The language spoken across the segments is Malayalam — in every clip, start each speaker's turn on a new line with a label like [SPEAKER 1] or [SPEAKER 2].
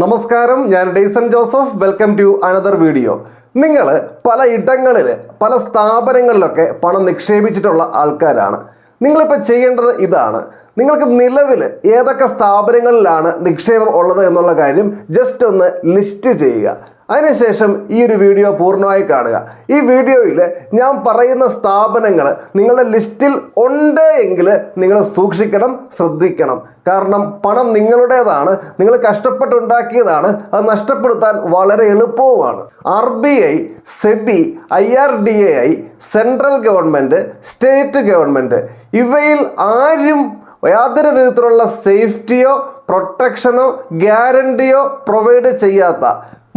[SPEAKER 1] നമസ്കാരം, ഞാൻ Dayson Joseph. Welcome to another video. നിങ്ങൾ പല ഇടങ്ങളിൽ പല സ്ഥാപനങ്ങളിലൊക്കെ പണം നിക്ഷേപിച്ചിട്ടുള്ള ആൾക്കാരാണ്. നിങ്ങളിപ്പോൾ ചെയ്യേണ്ടത് ഇതാണ്. നിങ്ങൾക്ക് നിലവിൽ ഏതൊക്കെ സ്ഥാപനങ്ങളിലാണ് നിക്ഷേപം ഉള്ളത് എന്നുള്ള കാര്യം ജസ്റ്റ് ഒന്ന് ലിസ്റ്റ് ചെയ്യുക. അതിനുശേഷം ഈ ഒരു വീഡിയോ പൂർണ്ണമായി കാണുക. ഈ വീഡിയോയിൽ ഞാൻ പറയുന്ന സ്ഥാപനങ്ങൾ നിങ്ങളുടെ ലിസ്റ്റിൽ ഉണ്ട് എങ്കിൽ നിങ്ങൾ സൂക്ഷിക്കണം, ശ്രദ്ധിക്കണം. കാരണം പണം നിങ്ങളുടേതാണ്, നിങ്ങൾ കഷ്ടപ്പെട്ടുണ്ടാക്കിയതാണ്. അത് നഷ്ടപ്പെടുത്താൻ വളരെ എളുപ്പവുമാണ്. RBI, SEBI, IRDAI, central government, state government ഇവയിൽ ആരും യാതൊരു വിധത്തിലുള്ള സേഫ്റ്റിയോ പ്രൊട്ടക്ഷനോ ഗ്യാരണ്ടിയോ പ്രൊവൈഡ് ചെയ്യാത്ത,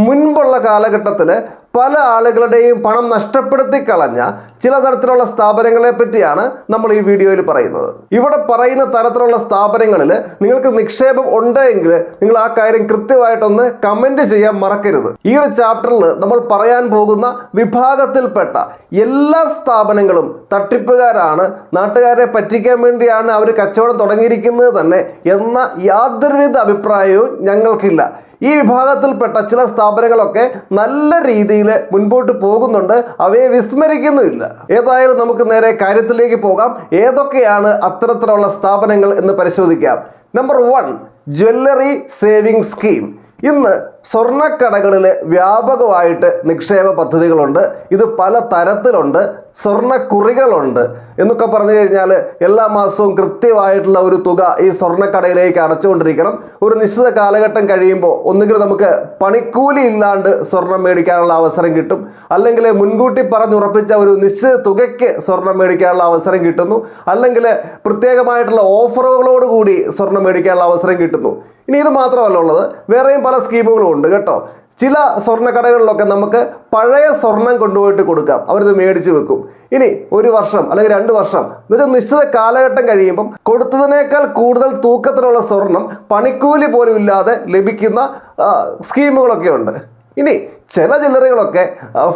[SPEAKER 1] മുൻപുള്ള കാലഘട്ടത്തിൽ പല ആളുകളുടെയും പണം നഷ്ടപ്പെടുത്തി കളഞ്ഞ ചില തരത്തിലുള്ള സ്ഥാപനങ്ങളെ പറ്റിയാണ് നമ്മൾ ഈ വീഡിയോയിൽ പറയുന്നത്. ഇവിടെ പറയുന്ന തരത്തിലുള്ള സ്ഥാപനങ്ങളിൽ നിങ്ങൾക്ക് നിക്ഷേപം ഉണ്ടെങ്കിൽ നിങ്ങൾ ആ കാര്യം കൃത്യമായിട്ടൊന്ന് കമൻറ്റ് ചെയ്യാൻ മറക്കരുത്. ഈ ഒരു ചാപ്റ്ററിൽ നമ്മൾ പറയാൻ പോകുന്ന വിഭാഗത്തിൽപ്പെട്ട എല്ലാ സ്ഥാപനങ്ങളും തട്ടിപ്പുകാരാണ്, നാട്ടുകാരെ പറ്റിക്കാൻ വേണ്ടിയാണ് അവർ കച്ചവടം തുടങ്ങിയിരിക്കുന്നത് തന്നെ എന്ന യാതൊരുവിധ അഭിപ്രായവും ഞങ്ങൾക്കില്ല. ഈ വിഭാഗത്തിൽപ്പെട്ട ചില സ്ഥാപനങ്ങളൊക്കെ നല്ല രീതിയിൽ മുൻപോട്ട് പോകുന്നുണ്ട്, അവയെ വിസ്മരിക്കുന്നുമില്ല. ഏതായാലും നമുക്ക് നേരെ കാര്യത്തിലേക്ക് പോകാം. ഏതൊക്കെയാണ് അത്തരത്തിലുള്ള സ്ഥാപനങ്ങൾ എന്ന് പരിശോധിക്കാം. Number 1, jewellery saving scheme. ഇന്ന് സ്വർണ്ണക്കടകളിൽ വ്യാപകമായിട്ട് നിക്ഷേപ പദ്ധതികളുണ്ട്. ഇത് പല തരത്തിലുണ്ട്. സ്വർണ്ണക്കുറികളുണ്ട് എന്നൊക്കെ പറഞ്ഞു കഴിഞ്ഞാൽ എല്ലാ മാസവും കൃത്യമായിട്ടുള്ള ഒരു തുക ഈ സ്വർണ്ണക്കടയിലേക്ക് അടച്ചുകൊണ്ടിരിക്കണം. ഒരു നിശ്ചിത കാലഘട്ടം കഴിയുമ്പോൾ ഒന്നുകിൽ നമുക്ക് പണിക്കൂലി ഇല്ലാണ്ട് സ്വർണം മേടിക്കാനുള്ള അവസരം കിട്ടും, അല്ലെങ്കിൽ മുൻകൂട്ടി പറഞ്ഞുറപ്പിച്ച ഒരു നിശ്ചിത തുകയ്ക്ക് സ്വർണം മേടിക്കാനുള്ള അവസരം കിട്ടുന്നു, അല്ലെങ്കിൽ പ്രത്യേകമായിട്ടുള്ള ഓഫറുകളോടുകൂടി സ്വർണം മേടിക്കാനുള്ള അവസരം കിട്ടുന്നു. ഇനി ഇത് മാത്രമല്ല ഉള്ളത്, വേറെയും പല സ്കീമുകളും ഉണ്ട് കേട്ടോ. ചില സ്വർണ്ണക്കടകളിലൊക്കെ നമുക്ക് പഴയ സ്വർണം കൊണ്ടുപോയിട്ട് കൊടുക്കാം, അവരിത് മേടിച്ച് വെക്കും. ഇനി 1 വർഷം അല്ലെങ്കിൽ 2 വർഷം എന്നുവെച്ചാൽ നിശ്ചിത കാലഘട്ടം കഴിയുമ്പം കൊടുത്തതിനേക്കാൾ കൂടുതൽ തൂക്കത്തിലുള്ള സ്വർണം പണിക്കൂലി പോലും ഇല്ലാതെ ലഭിക്കുന്ന സ്കീമുകളൊക്കെ ഉണ്ട്. ഇനി ചില ജ്വല്ലറികളൊക്കെ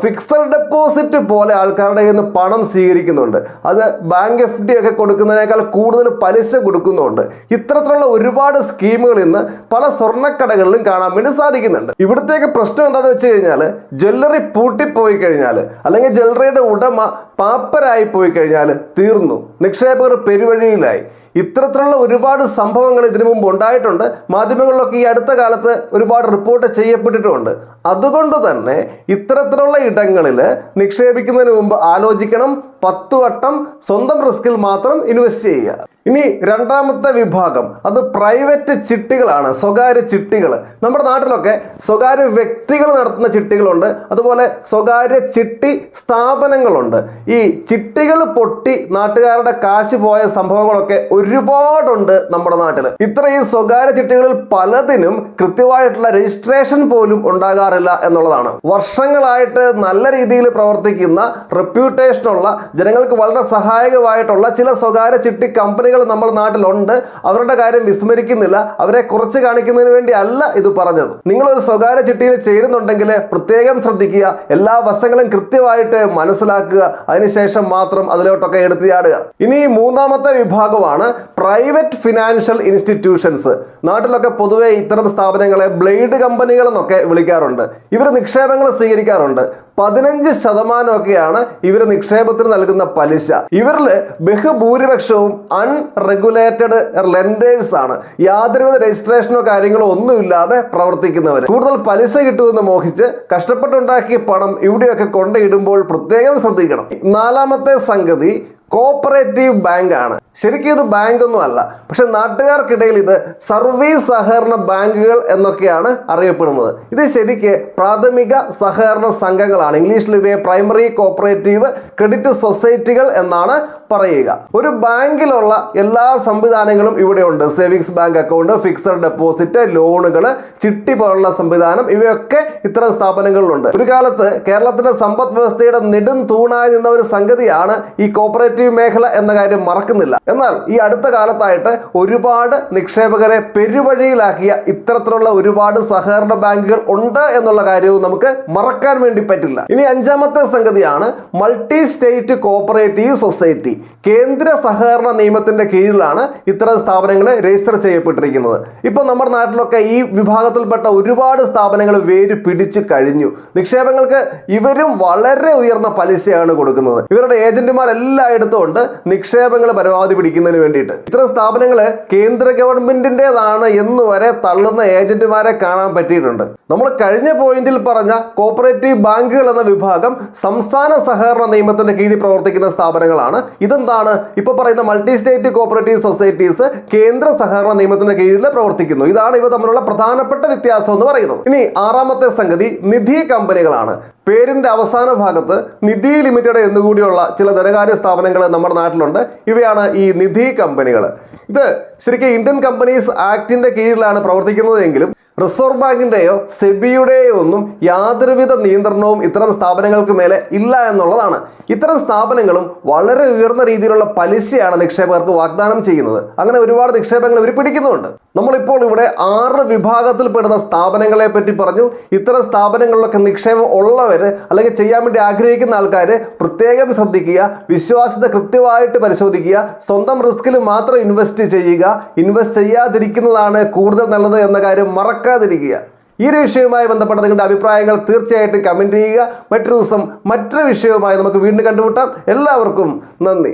[SPEAKER 1] ഫിക്സഡ് ഡെപ്പോസിറ്റ് പോലെ ആൾക്കാരുടെ കയ്യിൽ നിന്ന് പണം സ്വീകരിക്കുന്നുണ്ട്. അത് ബാങ്ക് FD ഒക്കെ കൊടുക്കുന്നതിനേക്കാൾ കൂടുതൽ പലിശ കൊടുക്കുന്നുണ്ട്. ഇത്തരത്തിലുള്ള ഒരുപാട് സ്കീമുകൾ ഇന്ന് പല സ്വർണ്ണക്കടകളിലും കാണാൻ വേണ്ടി സാധിക്കുന്നുണ്ട്. ഇവിടത്തേക്ക് പ്രശ്നം എന്താണെന്ന് വെച്ച് കഴിഞ്ഞാൽ, ജ്വല്ലറി പൂട്ടിപ്പോയി കഴിഞ്ഞാൽ അല്ലെങ്കിൽ ജ്വല്ലറിയുടെ ഉടമ പാപ്പരായി പോയി കഴിഞ്ഞാൽ തീർന്നു, നിക്ഷേപകർ പെരുവഴിയിലായി. ഇത്തരത്തിലുള്ള ഒരുപാട് സംഭവങ്ങൾ ഇതിനു മുമ്പ് ഉണ്ടായിട്ടുണ്ട്. മാധ്യമങ്ങളിലൊക്കെ ഈ അടുത്ത കാലത്ത് ഒരുപാട് റിപ്പോർട്ട് ചെയ്യപ്പെട്ടിട്ടുമുണ്ട്. അതുകൊണ്ട് തന്നെ ഇത്തരത്തിലുള്ള ഇടങ്ങളിൽ നിക്ഷേപിക്കുന്നതിന് മുമ്പ് ആലോചിക്കണം, 10 വട്ടം സ്വന്തം റിസ്കിൽ മാത്രം ഇൻവെസ്റ്റ് ചെയ്യുക. ഇനി രണ്ടാമത്തെ വിഭാഗം, അത് പ്രൈവറ്റ് ചിട്ടികളാണ്, സ്വകാര്യ ചിട്ടികൾ. നമ്മുടെ നാട്ടിലൊക്കെ സ്വകാര്യ വ്യക്തികൾ നടത്തുന്ന ചിട്ടികളുണ്ട്, അതുപോലെ സ്വകാര്യ ചിട്ടി സ്ഥാപനങ്ങളുണ്ട്. ഈ ചിട്ടികൾ പൊട്ടി നാട്ടുകാരുടെ കാശ് പോയ സംഭവങ്ങളൊക്കെ ഒരുപാടുണ്ട് നമ്മുടെ നാട്ടിൽ. ഇത്രയും സ്വകാര്യ ചിട്ടികളിൽ പലതിനും കൃത്യമായിട്ടുള്ള രജിസ്ട്രേഷൻ പോലും ഉണ്ടാകാറില്ല എന്നുള്ളതാണ്. വർഷങ്ങളായിട്ട് നല്ല രീതിയിൽ പ്രവർത്തിക്കുന്ന, റെപ്യൂട്ടേഷനുള്ള, ജനങ്ങൾക്ക് വളരെ സഹായകമായിട്ടുള്ള ചില സ്വകാര്യ ചിട്ടി കമ്പനികൾ നമ്മുടെ നാട്ടിലുണ്ട്. അവരുടെ കാര്യം വിസ്മരിക്കുന്നില്ല, അവരെ കുറച്ച് കാണിക്കുന്നതിന് വേണ്ടി അല്ല ഇത് പറഞ്ഞത്. നിങ്ങളൊരു സ്വകാര്യ ചിട്ടിയിൽ ചേരുന്നുണ്ടെങ്കിൽ പ്രത്യേകം ശ്രദ്ധിക്കുക, എല്ലാ വശങ്ങളും കൃത്യമായിട്ട് മനസ്സിലാക്കുക, അതിനുശേഷം മാത്രം അതിലോട്ടൊക്കെ എടുത്തു ചാടുക. ഇനി 3ാമത്തെ വിഭാഗമാണ് പ്രൈവറ്റ് ഫിനാൻഷ്യൽ ഇൻസ്റ്റിറ്റ്യൂഷൻസ്. നാട്ടിലൊക്കെ പൊതുവെ ഇത്തരം സ്ഥാപനങ്ങളെ ബ്ലേഡ് കമ്പനികൾ എന്നൊക്കെ വിളിക്കാറുണ്ട്. ഇവർ നിക്ഷേപങ്ങൾ സ്വീകരിക്കാറുണ്ട്. 15% ഇവർ നിക്ഷേപത്തിന് നൽകുന്ന പലിശ. ഇവരിൽ ബഹുഭൂരിപക്ഷവും അൺറെഗുലേറ്റഡ് ലെൻഡേഴ്സ് ആണ്. യാതൊരുവിധ രജിസ്ട്രേഷനോ കാര്യങ്ങളോ ഒന്നുമില്ലാതെ പ്രവർത്തിക്കുന്നവർ. കൂടുതൽ പലിശ കിട്ടുമെന്ന് മോഹിച്ച് കഷ്ടപ്പെട്ടുണ്ടാക്കിയ പണം ഇവിടെയൊക്കെ കൊണ്ടിടുമ്പോൾ പ്രത്യേകം ശ്രദ്ധിക്കണം. 4ാമത്തെ സംഗതി കോപ്പറേറ്റീവ് ബാങ്ക് ആണ്. ശരിക്കും ഇത് ബാങ്കൊന്നും അല്ല, പക്ഷെ നാട്ടുകാർക്കിടയിൽ ഇത് സർവീസ് സഹകരണ ബാങ്കുകൾ എന്നൊക്കെയാണ് അറിയപ്പെടുന്നത്. ഇത് ശരിക്ക് പ്രാഥമിക സഹകരണ സംഘങ്ങളാണ്. ഇംഗ്ലീഷിൽ ഇവയെ പ്രൈമറി കോപ്പറേറ്റീവ് ക്രെഡിറ്റ് സൊസൈറ്റികൾ എന്നാണ് പറയുക. ഒരു ബാങ്കിലുള്ള എല്ലാ സംവിധാനങ്ങളും ഇവിടെ ഉണ്ട്. Savings bank account, fixed deposit, ലോണുകൾ, ചിട്ടി പോലുള്ള സംവിധാനം, ഇവയൊക്കെ ഇത്തരം സ്ഥാപനങ്ങളിലുണ്ട്. ഒരു കാലത്ത് കേരളത്തിന്റെ സമ്പദ് വ്യവസ്ഥയുടെ നെടും തൂണായി നിന്ന ഒരു സംഗതിയാണ് ഈ കോപ്പറേറ്റീവ് മേഖല എന്ന കാര്യം മറക്കുന്നില്ല. എന്നാൽ ഈ അടുത്ത കാലത്തായിട്ട് ഒരുപാട് നിക്ഷേപകരെ പെരുവഴിയിലാക്കിയ ഇത്തരത്തിലുള്ള ഒരുപാട് സഹകരണ ബാങ്കുകൾ ഉണ്ട് എന്നുള്ള കാര്യവും നമുക്ക് മറക്കാൻ വേണ്ടി പറ്റില്ല. ഇനി അഞ്ചാമത്തെ സംഗതിയാണ് മൾട്ടി സ്റ്റേറ്റ് കോഓപ്പറേറ്റീവ് സൊസൈറ്റി. കേന്ദ്ര സഹകരണ നിയമത്തിന്റെ കീഴിലാണ് ഇത്തരം സ്ഥാപനങ്ങൾ രജിസ്റ്റർ ചെയ്യപ്പെട്ടിരിക്കുന്നത്. ഇപ്പൊ നമ്മുടെ നാട്ടിലൊക്കെ ഈ വിഭാഗത്തിൽപ്പെട്ട ഒരുപാട് സ്ഥാപനങ്ങൾ വേര് പിടിച്ചു കഴിഞ്ഞു. നിക്ഷേപങ്ങൾക്ക് ഇവരും വളരെ ഉയർന്ന പലിശയാണ് കൊടുക്കുന്നത്. ഇവരുടെ ഏജന്റുമാരെല്ലായിടത്തും ഉണ്ട് നിക്ഷേപങ്ങൾ പരമാവധി പിടിക്കുന്നതിന് വേണ്ടിയിട്ട്. ഇത്തരം സ്ഥാപനങ്ങൾ കേന്ദ്ര ഗവൺമെന്റിൻ്റെതാണ് എന്ന് വരെ തള്ളുന്ന ഏജന്റുമാരെ കാണാൻ പറ്റിയിട്ടുണ്ട്. നമ്മൾ കഴിഞ്ഞ പോയിന്റിൽ പറഞ്ഞ കോഓപ്പറേറ്റീവ് ബാങ്കുകൾ എന്ന വിഭാഗം സംസ്ഥാന സഹകരണ നിയമത്തിന്റെ കീഴിൽ പ്രവർത്തിക്കുന്ന സ്ഥാപനങ്ങളാണ്. ഇതെന്താണ് ഇപ്പൊ പറയുന്ന മൾട്ടി സ്റ്റേറ്റ് കോഓപ്പറേറ്റീവ് സൊസൈറ്റീസ് കേന്ദ്ര സഹകരണ നിയമത്തിന്റെ കീഴിൽ പ്രവർത്തിക്കുന്നു. ഇതാണ് ഇവ തമ്മിലുള്ള പ്രധാനപ്പെട്ട വ്യത്യാസം എന്ന് പറയുന്നത്. ഇനി ആറാമത്തെ സംഗതി നിധി കമ്പനികളാണ്. പേരിന്റെ അവസാന ഭാഗത്ത് നിധി ലിമിറ്റഡ് എന്നുകൂടിയുള്ള ചില ധനകാര്യ സ്ഥാപനങ്ങൾ നമ്മുടെ നാട്ടിലുണ്ട്. ഇവയാണ് ഈ നിധി കമ്പനികൾ. ഇത് ശരിക്കും ഇന്ത്യൻ കമ്പനീസ് ആക്ടിന്റെ കീഴിലാണ് പ്രവർത്തിക്കുന്നതെങ്കിലും റിസർവ് ബാങ്കിന്റെയോ സെബിയുടെയോ ഒന്നും യാതൊരുവിധ നിയന്ത്രണവും ഇത്തരം സ്ഥാപനങ്ങൾക്ക് മേലെ ഇല്ല എന്നുള്ളതാണ്. ഇത്തരം സ്ഥാപനങ്ങളും വളരെ ഉയർന്ന രീതിയിലുള്ള പലിശയാണ് നിക്ഷേപകർക്ക് വാഗ്ദാനം ചെയ്യുന്നത്. അങ്ങനെ ഒരുപാട് നിക്ഷേപങ്ങൾ ഇവർ പിടിക്കുന്നുണ്ട്. നമ്മളിപ്പോൾ ഇവിടെ 6 വിഭാഗത്തിൽപ്പെടുന്ന സ്ഥാപനങ്ങളെ പറ്റി പറഞ്ഞു. ഇത്തരം സ്ഥാപനങ്ങളിലൊക്കെ നിക്ഷേപം ഉള്ളവർ അല്ലെങ്കിൽ ചെയ്യാൻ വേണ്ടി ആഗ്രഹിക്കുന്ന ആൾക്കാർ പ്രത്യേകം ശ്രദ്ധിക്കുക. വിശ്വാസ്യത കൃത്യമായിട്ട് പരിശോധിക്കുക. സ്വന്തം റിസ്കിൽ മാത്രം ഇൻവെസ്റ്റ് ചെയ്യുക. ഇൻവെസ്റ്റ് ചെയ്യാതിരിക്കുന്നതാണ് കൂടുതൽ നല്ലത് എന്ന കാര്യം മറക്കാതിരിക്കുക. ഈ ഒരു വിഷയവുമായി ബന്ധപ്പെട്ട നിങ്ങളുടെ അഭിപ്രായങ്ങൾ തീർച്ചയായിട്ടും കമൻറ്റ് ചെയ്യുക. മറ്റൊരു ദിവസം മറ്റൊരു വിഷയവുമായി നമുക്ക് വീണ്ടും കണ്ടുമുട്ടാം. എല്ലാവർക്കും നന്ദി.